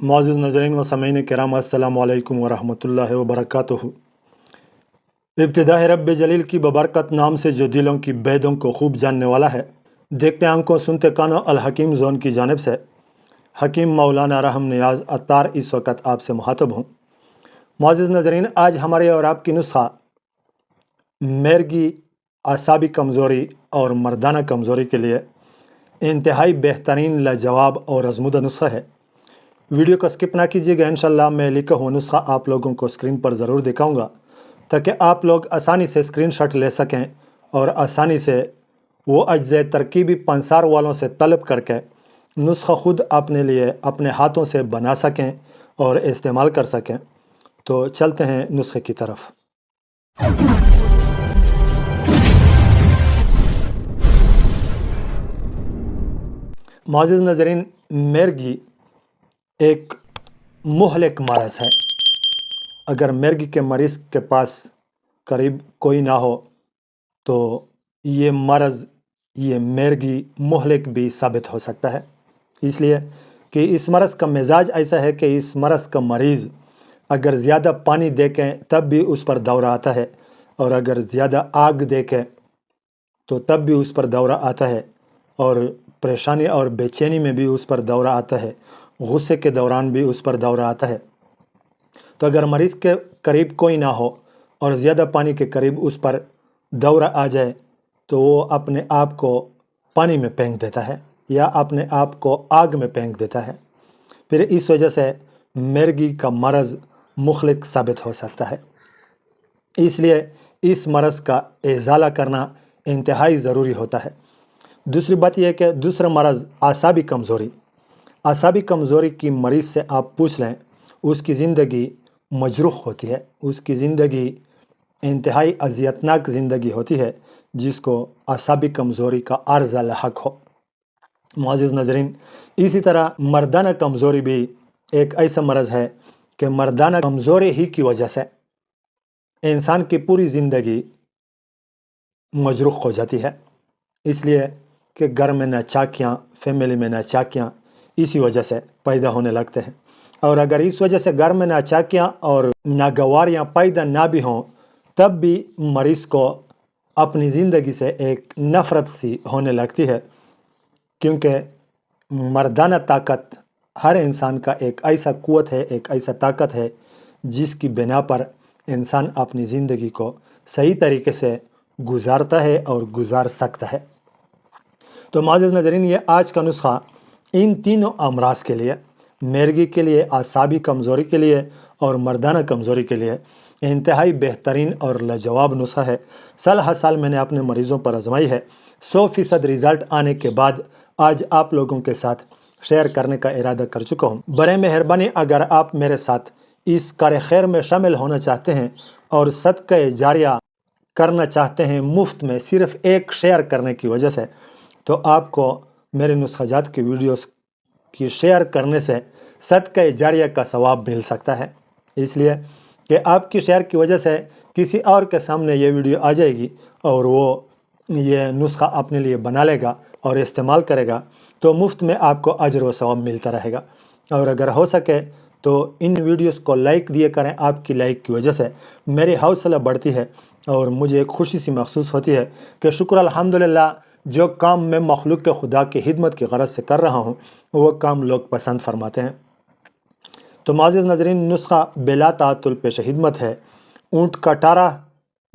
معزز ناظرین و سامعین کرام، السلام علیکم ورحمۃ وبرکاتہ۔ ابتدا ہے رب جلیل کی ببرکت نام سے جو دلوں کی بیدوں کو خوب جاننے والا ہے۔ دیکھتے آنکھوں سنتے کانوں الحکیم زون کی جانب سے حکیم مولانا رحم نیاز عطار اس وقت آپ سے مخاطب ہوں۔ معزز ناظرین، آج ہمارے اور آپ کی نسخہ مرگی اعصابی کمزوری اور مردانہ کمزوری کے لیے انتہائی بہترین لاجواب اور آزمودہ نسخہ ہے۔ ویڈیو کو سکپ نہ کیجیے گا، انشاءاللہ میں لکھا ہوا نسخہ آپ لوگوں کو اسکرین پر ضرور دکھاؤں گا تاکہ آپ لوگ آسانی سے اسکرین شاٹ لے سکیں اور آسانی سے وہ اجزاء ترکیبی پنسار والوں سے طلب کر کے نسخہ خود اپنے لیے اپنے ہاتھوں سے بنا سکیں اور استعمال کر سکیں۔ تو چلتے ہیں نسخے کی طرف۔ معزز ناظرین، مرگی ایک مہلک مرض ہے۔ اگر مرگی کے مریض کے پاس قریب کوئی نہ ہو تو یہ مرض، یہ مرگی مہلک بھی ثابت ہو سکتا ہے، اس لیے کہ اس مرض کا مزاج ایسا ہے کہ اس مرض کا مریض اگر زیادہ پانی دیکھیں تب بھی اس پر دورہ آتا ہے، اور اگر زیادہ آگ دیکھیں تو تب بھی اس پر دورہ آتا ہے، اور پریشانی اور بے چینی میں بھی اس پر دورہ آتا ہے، غصے کے دوران بھی اس پر دورہ آتا ہے۔ تو اگر مریض کے قریب کوئی نہ ہو اور زیادہ پانی کے قریب اس پر دورہ آ جائے تو وہ اپنے آپ کو پانی میں پھینک دیتا ہے یا اپنے آپ کو آگ میں پھینک دیتا ہے۔ پھر اس وجہ سے مرگی کا مرض مہلک ثابت ہو سکتا ہے۔ اس لیے اس مرض کا ازالہ کرنا انتہائی ضروری ہوتا ہے۔ دوسری بات یہ ہے کہ دوسرا مرض اعصابی کمزوری۔ اعصابی کمزوری کی مریض سے آپ پوچھ لیں، اس کی زندگی مجروح ہوتی ہے، اس کی زندگی انتہائی اذیتناک زندگی ہوتی ہے جس کو اعصابی کمزوری کا عارضہ لاحق ہو۔ معزز ناظرین، اسی طرح مردانہ کمزوری بھی ایک ایسا مرض ہے کہ مردانہ کمزوری ہی کی وجہ سے انسان کی پوری زندگی مجروح ہو جاتی ہے، اس لیے کہ گھر میں ناچاکیاں، فیملی میں ناچاکیاں اسی وجہ سے پیدا ہونے لگتے ہیں۔ اور اگر اس وجہ سے گھر میں ناچاکیاں اور ناگواریاں پیدا نہ بھی ہوں تب بھی مریض کو اپنی زندگی سے ایک نفرت سی ہونے لگتی ہے، کیونکہ مردانہ طاقت ہر انسان کا ایک ایسا قوت ہے، ایک ایسا طاقت ہے جس کی بنا پر انسان اپنی زندگی کو صحیح طریقے سے گزارتا ہے اور گزار سکتا ہے۔ تو معزز ناظرین، یہ آج کا نسخہ ان تینوں امراض کے لیے، مرگی کے لیے، اعصابی کمزوری کے لیے اور مردانہ کمزوری کے لیے انتہائی بہترین اور لاجواب نسخہ ہے۔ سال ہر سال میں نے اپنے مریضوں پر آزمائی ہے، 100% رزلٹ آنے کے بعد آج آپ لوگوں کے ساتھ شیئر کرنے کا ارادہ کر چکا ہوں۔ برائے مہربانی اگر آپ میرے ساتھ اس کار خیر میں شامل ہونا چاہتے ہیں اور صدقہ جاریہ کرنا چاہتے ہیں مفت میں صرف ایک شیئر کرنے کی وجہ سے، تو آپ کو میرے نسخہ جات کی ویڈیوز کی شیئر کرنے سے صدقہ جاریہ کا ثواب مل سکتا ہے، اس لیے کہ آپ کی شیئر کی وجہ سے کسی اور کے سامنے یہ ویڈیو آ جائے گی اور وہ یہ نسخہ اپنے لیے بنا لے گا اور استعمال کرے گا، تو مفت میں آپ کو اجر و ثواب ملتا رہے گا۔ اور اگر ہو سکے تو ان ویڈیوز کو لائک دیا کریں، آپ کی لائک کی وجہ سے میری حوصلہ بڑھتی ہے اور مجھے ایک خوشی سی محسوس ہوتی ہے کہ شکر الحمدللہ جو کام میں مخلوق کے خدا کی خدمت کی غرض سے کر رہا ہوں وہ کام لوگ پسند فرماتے ہیں۔ تو معزز ناظرین، نسخہ بلا تعطل پیش خدمت ہے۔ اونٹ کا ٹارا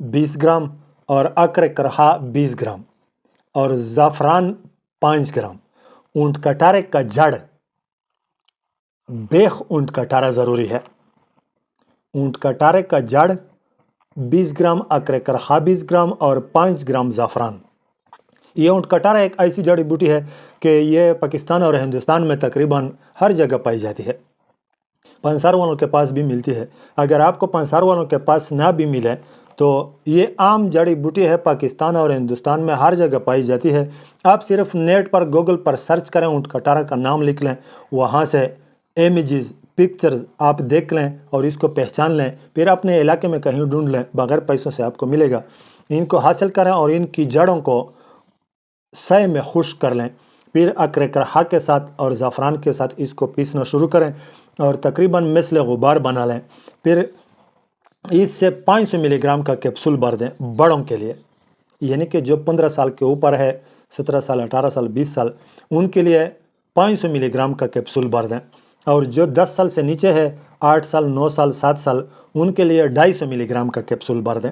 20 گرام اور عقر کرہا 20 گرام اور زعفران 5 گرام۔ اونٹ کا ٹارے کا جڑ، بیخ اونٹ کا ٹارا ضروری ہے۔ اونٹ کا ٹارے کا جڑ 20 گرام، عقر کرہا 20 گرام اور 5 گرام زعفران۔ یہ اونٹ کا ٹارا ایک ایسی جڑی بوٹی ہے کہ یہ پاکستان اور ہندوستان میں تقریباً ہر جگہ پائی جاتی ہے، پنسار والوں کے پاس بھی ملتی ہے۔ اگر آپ کو پنسار والوں کے پاس نہ بھی ملے تو یہ عام جڑی بوٹی ہے، پاکستان اور ہندوستان میں ہر جگہ پائی جاتی ہے۔ آپ صرف نیٹ پر گوگل پر سرچ کریں، اونٹ کا ٹارا کا نام لکھ لیں، وہاں سے امیجز، پکچرز آپ دیکھ لیں اور اس کو پہچان لیں، پھر اپنے علاقے میں کہیں ڈھونڈ لیں، بغیر پیسوں سے آپ کو ملے گا۔ ان کو حاصل کریں اور ان کی جڑوں کو سائے میں خشک کر لیں، پھر عقر کرہا کے ساتھ اور زعفران کے ساتھ اس کو پیسنا شروع کریں۔ اور تقریباً مثل غبار بنا لیں. پھر اس سے 500 ملی گرام کا کیپسول بھر دیں بڑوں کے لیے، یعنی کہ جو 15 سال کے اوپر ہے، 17 سال، 18 سال، 20 سال، ان کے لیے 500 ملی گرام کا کیپسول بھر دیں. اور جو 10 سال سے نیچے ہے، 8 سال، 9 سال، 7 سال، ان کے لیے 250 ملی گرام کا کیپسول بھر دیں.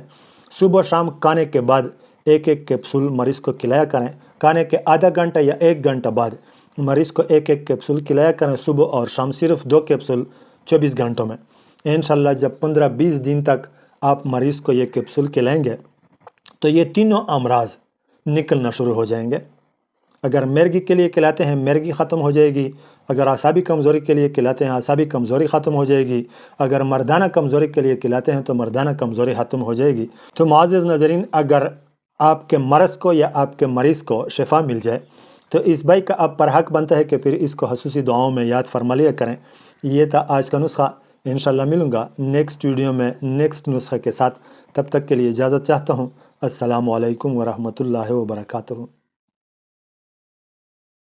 صبح شام کھانے کے بعد ایک ایک کیپسول مریض کو کھلایا کریں. کھانے کے آدھا گھنٹہ یا 1 گھنٹہ بعد مریض کو ایک ایک کیپسول کھلایا کریں، صبح اور شام، صرف 2 کیپسول 24 گھنٹوں میں. انشاءاللہ جب 15-20 دن تک آپ مریض کو یہ کیپسول کھلائیں گے تو یہ تینوں امراض نکلنا شروع ہو جائیں گے. اگر مرگی کے لیے کھلاتے ہیں، مرگی ختم ہو جائے گی. اگر اعصابی کمزوری کے لیے کھلاتے ہیں، اعصابی کمزوری ختم ہو جائے گی. اگر مردانہ کمزوری کے لیے کھلاتے ہیں تو مردانہ کمزوری ختم ہو جائے گی. تو معزز ناظرین، اگر آپ کے مرض کو یا آپ کے مریض کو شفا مل جائے تو اس بھائی کا آپ پر حق بنتا ہے کہ پھر اس کو خصوصی دعاؤں میں یاد فرما لیا کریں. یہ تھا آج کا نسخہ. انشاءاللہ ملوں گا نیکسٹ ویڈیو میں نیکسٹ نسخے کے ساتھ. تب تک کے لیے اجازت چاہتا ہوں. السلام علیکم ورحمۃ اللہ وبرکاتہ.